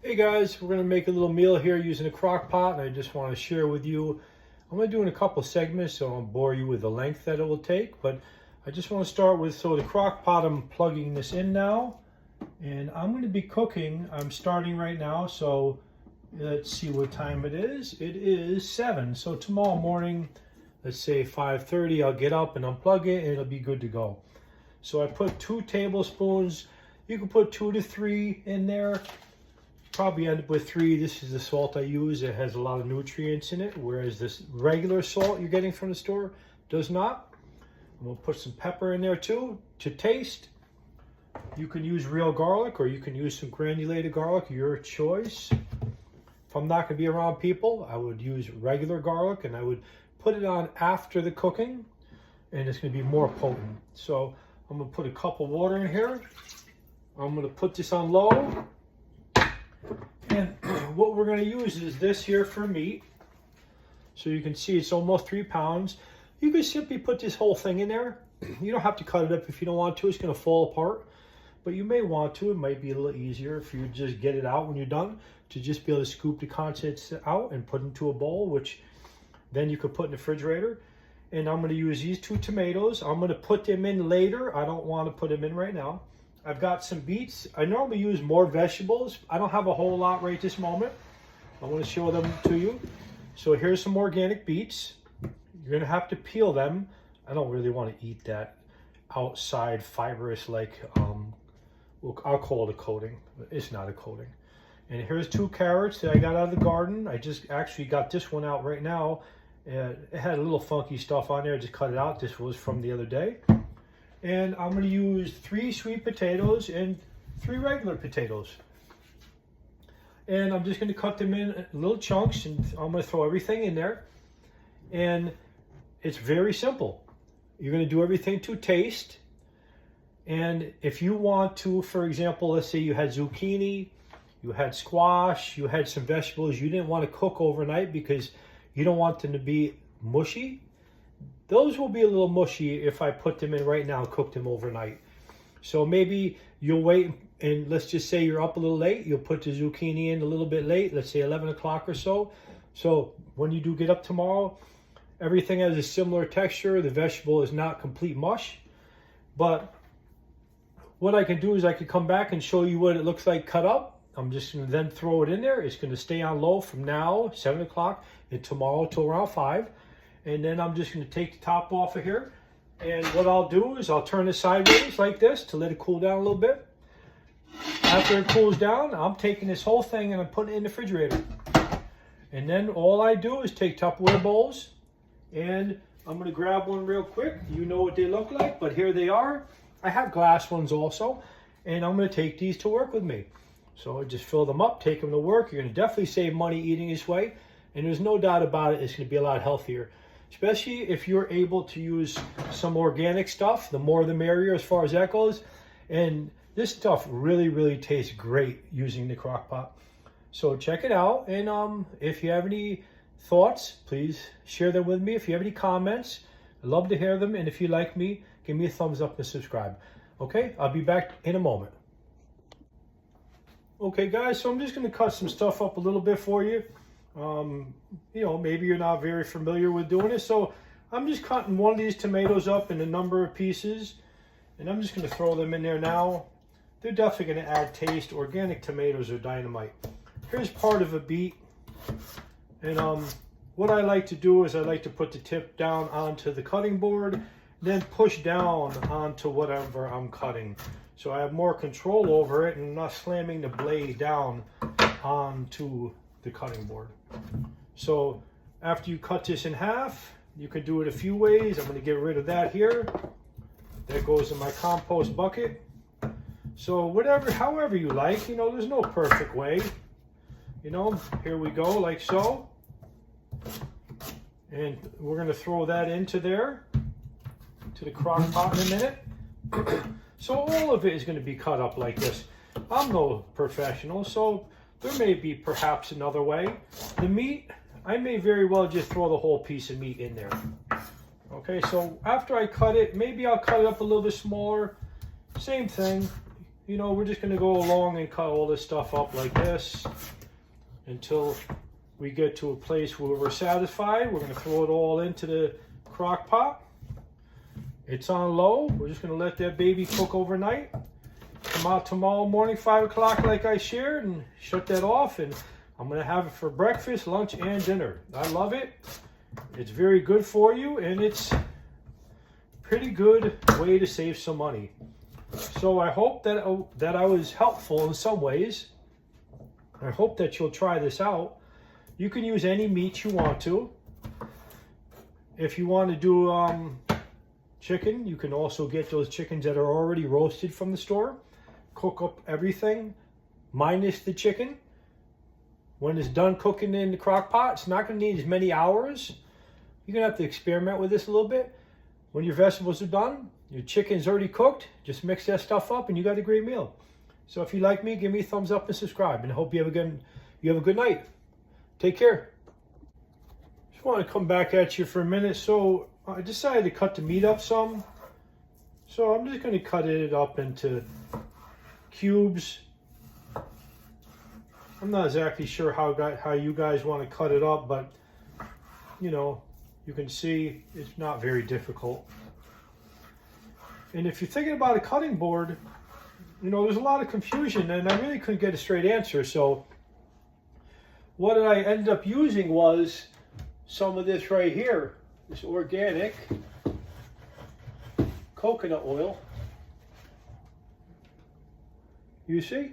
Hey guys, we're going to make a little meal here using a crock pot, and I just want to share with you. I'm going to do in a couple segments, so I won't bore you with the length that it will take, but I just want to start with, so the crock pot, I'm plugging this in now, and I'm going to be cooking. I'm starting right now, so let's see what time it is. It is 7, so tomorrow morning, let's say 5:30, I'll get up and unplug it, and it'll be good to go. So I put 2 tablespoons. You can put 2 to 3 in there. Probably end up with 3. This is the salt I use. It has a lot of nutrients in it, whereas this regular salt you're getting from the store does not. I'm going to put some pepper in there too to taste. You can use real garlic or you can use some granulated garlic, your choice. If I'm not going to be around people, I would use regular garlic, and I would put it on after the cooking, and it's going to be more potent. So I'm going to put a cup of water in here. I'm going to put this on low. And what we're going to use is this here for meat. So you can see it's almost 3 pounds. You can simply put this whole thing in there. You don't have to cut it up if you don't want to. It's going to fall apart. But you may want to. It might be a little easier if you just get it out when you're done, to just be able to scoop the contents out and put into a bowl, which then you could put in the refrigerator. And I'm going to use these 2 tomatoes. I'm going to put them in later. I don't want to put them in right now. I've got some beets. I normally use more vegetables. I don't have a whole lot right this moment. I want to show them to you. So here's some organic beets. You're going to have to peel them. I don't really want to eat that outside fibrous, like, I'll call it a coating. It's not a coating. And here's 2 carrots that I got out of the garden. I just actually got this one out right now. It had a little funky stuff on there. I just cut it out. This was from the other day. And I'm going to use 3 sweet potatoes and 3 regular potatoes. And I'm just going to cut them in little chunks, and I'm going to throw everything in there. And it's very simple. You're going to do everything to taste. And if you want to, for example, let's say you had zucchini, you had squash, you had some vegetables you didn't want to cook overnight because you don't want them to be mushy. Those will be a little mushy if I put them in right now and cook them overnight. So maybe you'll wait, and let's just say you're up a little late. You'll put the zucchini in a little bit late, let's say 11 o'clock or so. So when you do get up tomorrow, everything has a similar texture. The vegetable is not complete mush. But what I can do is I can come back and show you what it looks like cut up. I'm just going to then throw it in there. It's going to stay on low from now, 7 o'clock, and tomorrow till around 5. And then I'm just going to take the top off of here. And what I'll do is I'll turn it sideways like this to let it cool down a little bit. After it cools down, I'm taking this whole thing and I'm putting it in the refrigerator. And then all I do is take Tupperware bowls, and I'm going to grab one real quick. You know what they look like, but here they are. I have glass ones also, and I'm going to take these to work with me. So I just fill them up, take them to work. You're going to definitely save money eating this way, and there's no doubt about it, it's going to be a lot healthier. Especially if you're able to use some organic stuff, the more the merrier as far as that goes. And this stuff really, really tastes great using the crock pot. So check it out. And if you have any thoughts, please share them with me. If you have any comments, I'd love to hear them. And if you like me, give me a thumbs up and subscribe. Okay, I'll be back in a moment. Okay, guys, so I'm just going to cut some stuff up a little bit for you. You know, maybe you're not very familiar with doing it, so I'm just cutting one of these tomatoes up in a number of pieces, and I'm just going to throw them in there now. They're definitely going to add taste. Organic tomatoes are dynamite. Here's part of a beet, and what I like to do is I like to put the tip down onto the cutting board, then push down onto whatever I'm cutting, so I have more control over it and I'm not slamming the blade down onto the cutting board. So after you cut this in half, you can do it a few ways. I'm going to get rid of that here. That goes in my compost bucket. So however you like, you know, there's no perfect way. You know, here we go, like so. And we're going to throw that into there, to the crock pot in a minute. So all of it is going to be cut up like this. I'm no professional, so there may be perhaps another way. The meat, I may very well just throw the whole piece of meat in there. Okay, so after I cut it, maybe I'll cut it up a little bit smaller. Same thing. you know, we're just going to go along and cut all this stuff up like this until we get to a place where we're satisfied. We're going to throw it all into the crock pot. It's on low. We're just going to let that baby cook overnight. Come out tomorrow morning, 5 o'clock, like I shared, and shut that off. And I'm going to have it for breakfast, lunch, and dinner. I love it. It's very good for you, and it's a pretty good way to save some money. So I hope that I was helpful in some ways. I hope that you'll try this out. You can use any meat you want to. If you want to do chicken, you can also get those chickens that are already roasted from the store. Cook up everything minus the chicken. When it's done cooking in the crock pot, it's not going to need as many hours. You're going to have to experiment with this a little bit. When your vegetables are done, your chicken's already cooked, just mix that stuff up and you got a great meal. So if you like me, give me a thumbs up and subscribe, and I hope you have a good night. Take care. Just want to come back at you for a minute. So I decided to cut the meat up some. So I'm just going to cut it up into cubes. I'm not exactly sure how you guys want to cut it up, but you know, you can see it's not very difficult. And if you're thinking about a cutting board, you know, there's a lot of confusion and I really couldn't get a straight answer. So what I ended up using was some of this right here, this organic coconut oil. You see?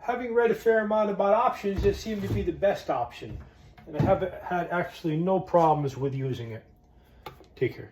Having read a fair amount about options, it seemed to be the best option. And I haven't had actually no problems with using it. Take care.